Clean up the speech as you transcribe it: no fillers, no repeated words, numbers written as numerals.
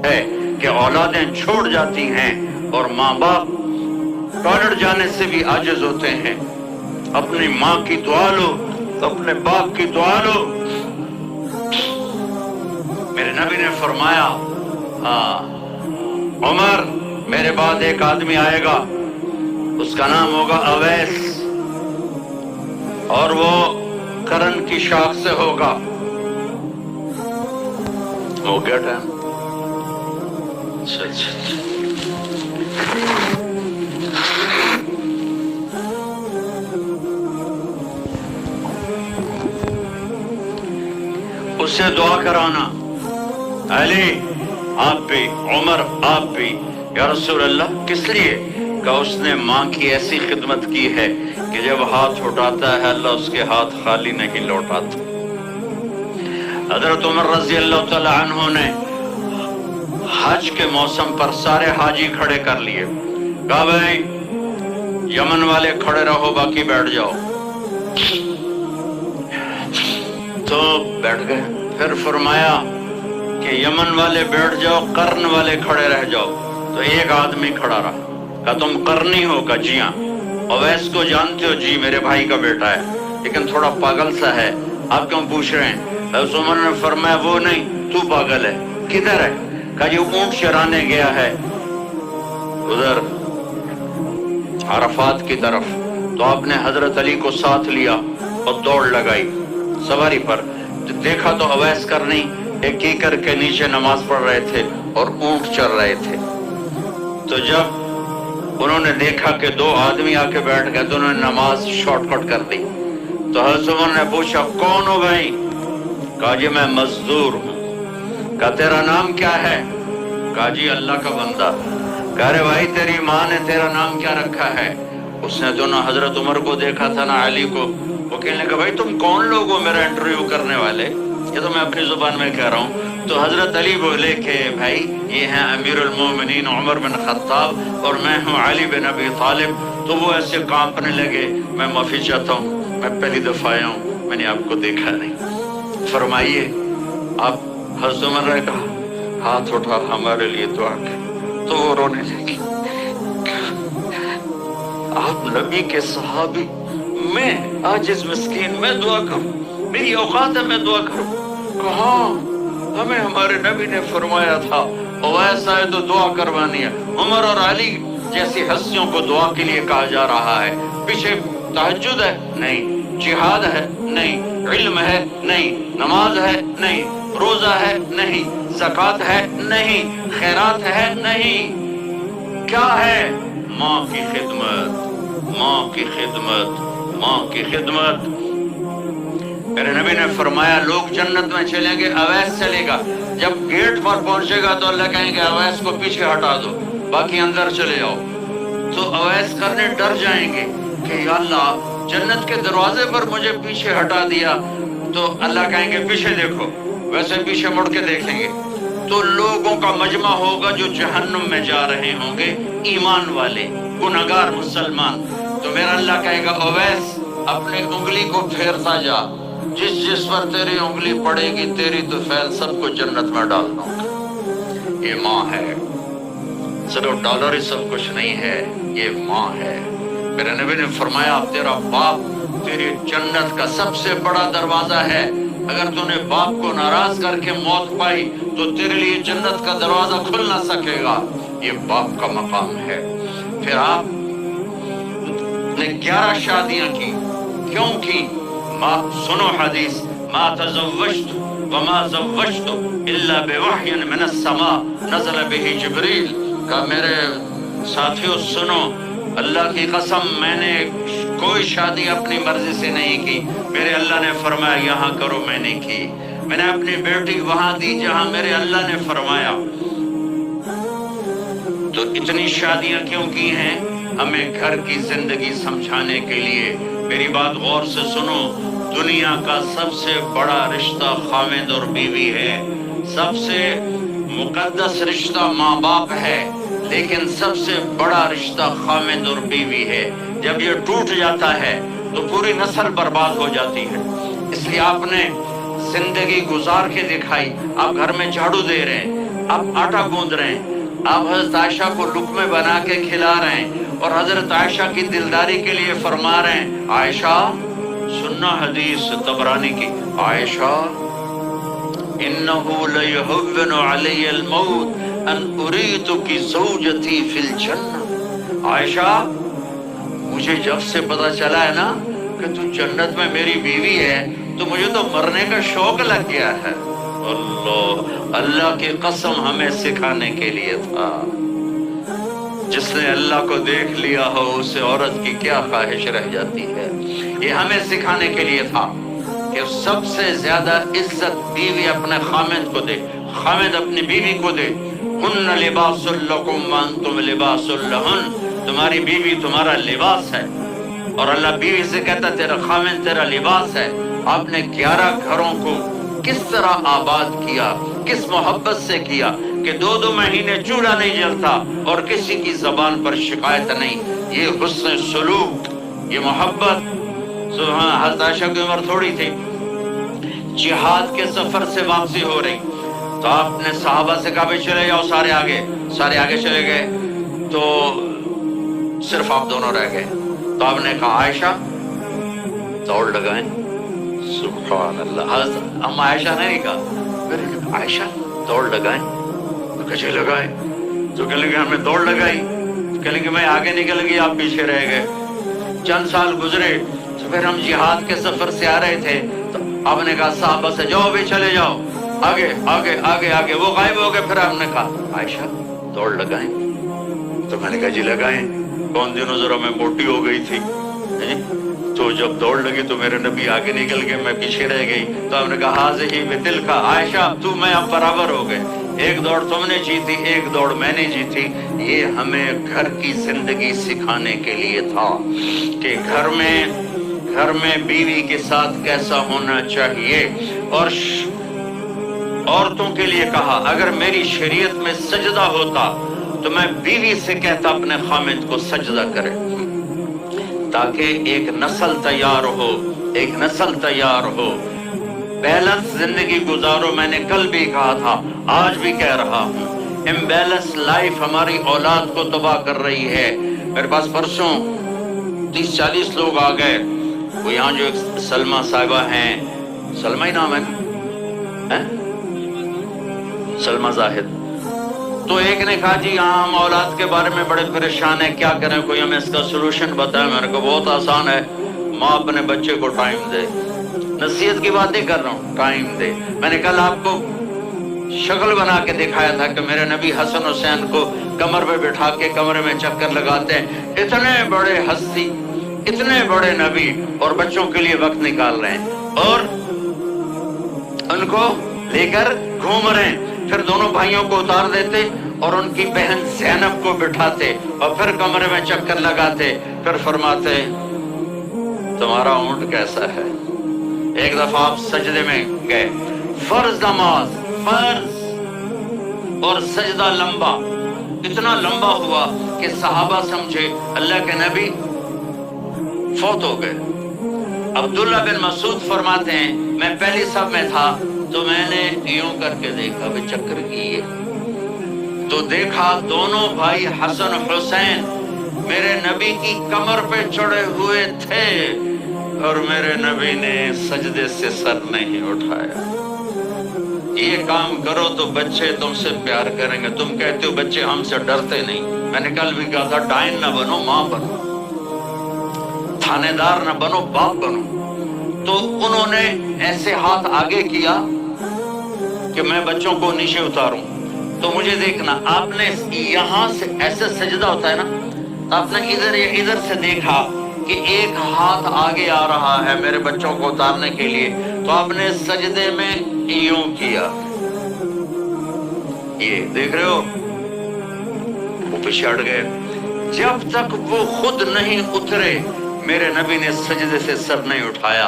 ہے کہ اولادیں چھوڑ جاتی ہیں اور ماں باپ ٹوائلٹ جانے سے بھی عاجز ہوتے ہیں. اپنی ماں کی دعا لو، اپنے باپ کی دعا لو. میرے نبی نے فرمایا عمر میرے بعد ایک آدمی آئے گا، اس کا نام ہوگا اویس، اور وہ کرن کی شاخ سے ہوگا. ہو گیا ٹائم؟ اس سے دعا کرانا، علی آپ بھی، عمر آپ بھی. یا رسول اللہ کس لیے؟ کہ اس نے ماں کی ایسی خدمت کی ہے کہ جب ہاتھ اٹھاتا ہے اللہ اس کے ہاتھ خالی نہیں لوٹاتا. حضرت عمر رضی اللہ تعالی عنہ نے حج کے موسم پر سارے حاجی کھڑے کر لیے، کہا بھائی یمن والے کھڑے رہو، باقی بیٹھ جاؤ. تو بیٹھ گئے. پھر فرمایا کہ یمن والے بیٹھ جاؤ، قرن والے کھڑے رہ جاؤ. تو ایک آدمی کھڑا رہا. کہا تم قرنی ہو؟ کہا جی ہاں. اویس کو جانتے ہو؟ جی میرے بھائی کا بیٹا ہے، لیکن تھوڑا پاگل سا ہے، آپ کیوں پوچھ رہے ہیں؟ حضرت عمر نے فرمایا وہ نہیں، تو پاگل ہے. کدھر ہے؟ کہا جی اونٹ چرانے گیا ہے ادھر عرفات کی طرف. تو آپ نے حضرت علی کو ساتھ لیا اور دوڑ لگائی سواری پر. دیکھا تو اویس کرنی ایک کیکر کے نیچے نماز پڑھ رہے تھے اور اونٹ چر رہے تھے. تو جب انہوں نے دیکھا کہ دو آدمی آ کے بیٹھ گئے تو انہوں نے نماز شارٹ کٹ کر دی. تو حضرت عمر نے پوچھا کون ہو بھائی؟ کہا جی میں مزدور ہوں. کہا تیرا نام کیا ہے؟ کہا جی اللہ کا بندہ. کہا رے بھائی تیری ماں نے تیرا نام کیا رکھا ہے؟ اس نے دونوں حضرت عمر کو دیکھا تھا نہ علی کو. وہ کہنے لگا بھائی تم کون لوگ ہو میرا انٹرویو کرنے والے؟ یہ تو میں اپنی زبان میں کہہ رہا ہوں. تو حضرت علی بولے کہ بھائی یہ ہیں امیر المومنین عمر بن خطاب اور میں ہوں علی بن ابی طالب. تو وہ ایسے کانپنے لگے. میں معافی چاہتا ہوں، میں پہلی دفعہ آیا ہوں، میں نے آپ کو دیکھا نہیں. فرمائیے آپ. حضرت عمر نے کہا ہاتھ اٹھا ہمارے لیے دعا کر. تو وہ رونے لگے. آپ نبی کے صحابی، میں عاجز مسکین میں دعا کروں؟ میری اوقات ہے میں دعا کروں؟ کہاں؟ ہمیں ہمارے نبی نے فرمایا تھا اویس آئے تو دعا کروانی ہے. عمر اور علی جیسی ہستیوں کو دعا کے لیے کہا جا رہا ہے. پیچھے تہجد ہے؟ نہیں. جہاد ہے؟ نہیں. علم ہے؟ نہیں. نماز ہے؟ نہیں. روزہ ہے؟ نہیں. زکوٰۃ ہے؟ نہیں. خیرات ہے؟ نہیں. کیا ہے؟ ماں کی خدمت، ماں کی خدمت، ماں کی خدمت. میرے نبی نے فرمایا لوگ جنت میں چلیں گے، اویس چلے گا. جب گیٹ پر پہنچے گا تو اللہ کہیں گے اویس کو پیچھے ہٹا دو، باقی اندر چلے جاؤ. تو اویس کرنے ڈر جائیں گے کہ یا اللہ جنت کے دروازے پر مجھے پیچھے ہٹا دیا. تو اللہ کہیں گے پیچھے دیکھو، ویسے پیچھے مڑ کے دیکھیں گے تو لوگوں کا مجمع ہوگا جو جہنم میں جا رہے ہوں گے، ایمان والے گنہگار مسلمان. تو میرا اللہ کہے گا اویس اپنی انگلی کو پھیرتا جا، جس جس پر تیری انگلی پڑے گی تیری تو فیل سب کو جنت میں ڈال دوں گا. یہ ماں ہے، صرف ڈالر ہی سب کچھ نہیں ہے، یہ ماں ہے. میرے نبی نے فرمایا تیرا باپ تیری جنت کا سب سے بڑا دروازہ ہے. اگر تو نے باپ کو ناراض کر کے موت پائی تو تیرے لیے جنت کا دروازہ کھل نہ سکے گا. یہ باپ کا مقام ہے. پھر آپ نے 11 شادیاں کی. کیوں کی؟ سنو حدیث، ما تزوجت وما زوجت الا بوحی من السماء نزل به جبریل. کہ میرے ساتھیوں سنو، اللہ کی قسم میں نے کوئی شادی اپنی مرضی سے نہیں کی. میرے اللہ نے فرمایا یہاں کرو، میں نے کی. میں نے اپنی بیٹی وہاں دی جہاں میرے اللہ نے فرمایا. تو اتنی شادیاں کیوں کی ہیں؟ ہمیں گھر کی زندگی سمجھانے کے لیے. میری بات غور سے سنو، دنیا کا سب سے بڑا رشتہ خاوند اور بیوی ہے. سب سے مقدس رشتہ ماں باپ ہے، لیکن سب سے بڑا رشتہ خاوند اور بیوی ہے. جب یہ ٹوٹ جاتا ہے تو پوری نسل برباد ہو جاتی ہے. اس لیے آپ نے زندگی گزار کے دکھائی. آپ گھر میں جھاڑو دے رہے ہیں، आप आटा गूंद रहे हैं, आप हजरत आयशा को लुक़मे बना के खिला रहे हैं और हजरत आयशा की दिलदारी के लिए फरमा रहे हैं, आयशा सुन्ना हदीस तबरानी की, आयशा इन्नहु लयहव्विनु अलैयल मौत अन उरीदुकी ज़ौजती फिल जन्नह। आयशा मुझे जब से पता चला है ना कि तू जन्नत में मेरी बीवी है, तो मुझे तो मरने का शौक लग गया है। अल्लाह, अल्लाह की कसम हमें सिखाने के लिए था। जिसने अल्लाह को देख लिया हो उसे औरत की क्या ख्वाहिश रह जाती है। ये हमें सिखाने के लिए था कि सबसे ज्यादा इज्जत बीवी अपने खामिद को दे, खामिद अपनी बीवी को दे। हुन्ना लिबासुल लकुम व अंतुम लिबासुल लहुन, तुम्हारी बीवी तुम्हारा लिबास है। और अल्लाह बीवी से कहता तेरा खामिद तेरा लिबास है। आपने 11 घरों को किस तरह आबाद किया, किस मोहब्बत से किया कि 2-2 महीने चूल्हा नहीं जलता और किसी की जबान पर शिकायत नहीं। ये हुस्न सुलूक, ये मोहब्बत। हज़रत आयशा की उम्र थोड़ी थी, जिहाद के सफर से वापसी हो रही, तो आपने सहाबा से कहा भाई चले जाओ, सारे आगे चले गए, तो सिर्फ आप दोनों रह गए। तो आपने कहा आयशा दौड़ लगाएं। सुभान अल्लाह। अम्मा आयशा ने नहीं कहा, आयशा दौड़ लगाएं। तो कैसे लगाए? तो कहने लगे हमने दौड़ लगाई। तो कहने लगे मैं आगे निकल गई, आप पीछे रह गए। चंद साल गुजरे तो फिर हम जिहाद के सफर से आ रहे थे, तो आपने कहा साहबा से जाओ भी चले जाओ, आगे आगे आगे आगे। वो गायब हो गए। फिर आपने कहा आयशा दौड़ लगाएं। तो मैंने कहा जी लगाएं। कौन दिनों जरा मैं मोटी हो गई थी, तो जब दौड़ लगी तो मेरे नबी आगे निकल गए, मैं पीछे रह गई। तो आपने कहा हाज़िही बितिल का, आयशा तू मैं अब बराबर हो गए, एक दौड़ तुमने जीती, एक दौड़ मैंने जीती। ये हमें घर की जिंदगी सिखाने के लिए था कि घर में बीवी के साथ कैसा होना चाहिए। और औरतों के लिए कहा अगर मेरी शरीयत में सजदा होता तो मैं बीवी से कहता अपने खामिद को सजदा करे, ताकि एक नस्ल तैयार हो, एक नस्ल तैयार हो। बैलेंस जिंदगी गुजारो। मैंने कल भी कहा था, आज भी कह रहा हूँ, इम्बैलेंस लाइफ हमारी औलाद को तबाह कर रही है। मेरे पास परसों 30-40 लोग आ गए। वो यहाँ जो एक सलमा साहिबा हैं, सलमा ही नाम है ना, सलमा जाहिद। तो एक ने कहा जी हाँ हम औलाद के बारे में बड़े परेशान हैं, क्या करें, कोई हमें इसका सोल्यूशन बताए। मैंने कहा बहुत आसान है, माँ अपने बच्चे को टाइम दे। नसीहत की बात नहीं कर रहा हूँ, टाइम दे। मैंने कल आपको शक्ल बना के दिखाया था कि मेरे नबी हसन हुसैन को कमर पे बिठा के कमरे में चक्कर लगाते हैं। इतने बड़े हस्ती, इतने बड़े नबी, और बच्चों के लिए वक्त निकाल रहे हैं और उनको लेकर घूम रहे हैं। फिर दोनों भाइयों को उतार देते और उनकी बहन ज़ैनब को बिठाते और फिर कमरे में चक्कर लगाते। फिर फरमाते तुम्हारा ऊंट कैसा है। एक दफा आप सजदे में गए, फर्ज नमाज, फर्ज और सजदा लंबा, इतना लंबा हुआ कि सहाबा समझे अल्लाह के नबी फौत हो गए। अब्दुल्ला बिन मसूद फरमाते हैं मैं पहली सब में था तो मैंने यूं करके देखा, वे चक्कर किए तो देखा दोनों भाई हसन हुसैन मेरे नबी की कमर पे चढ़े हुए थे और मेरे नबी ने सजदे से सर नहीं उठाया। ये काम करो तो बच्चे तुमसे प्यार करेंगे। तुम कहते हो बच्चे हमसे डरते नहीं। मैंने कल भी कहा था डाइन ना बनो, माँ बनो, थानेदार ना बनो, बाप बनो। तो उन्होंने ऐसे हाथ आगे किया कि मैं बच्चों को नीचे उतारूं। तो मुझे देखना, आपने यहां से ऐसे सजदा होता है ना, आपने इधर या इधर से देखा कि एक हाथ आगे आ रहा है मेरे बच्चों को उतारने के लिए, तो आपने सजदे में यूं किया। ये देख रहे हो, वो पीछे हट गए। जब तक वो खुद नहीं उतरे मेरे नबी ने सजदे से सर नहीं उठाया।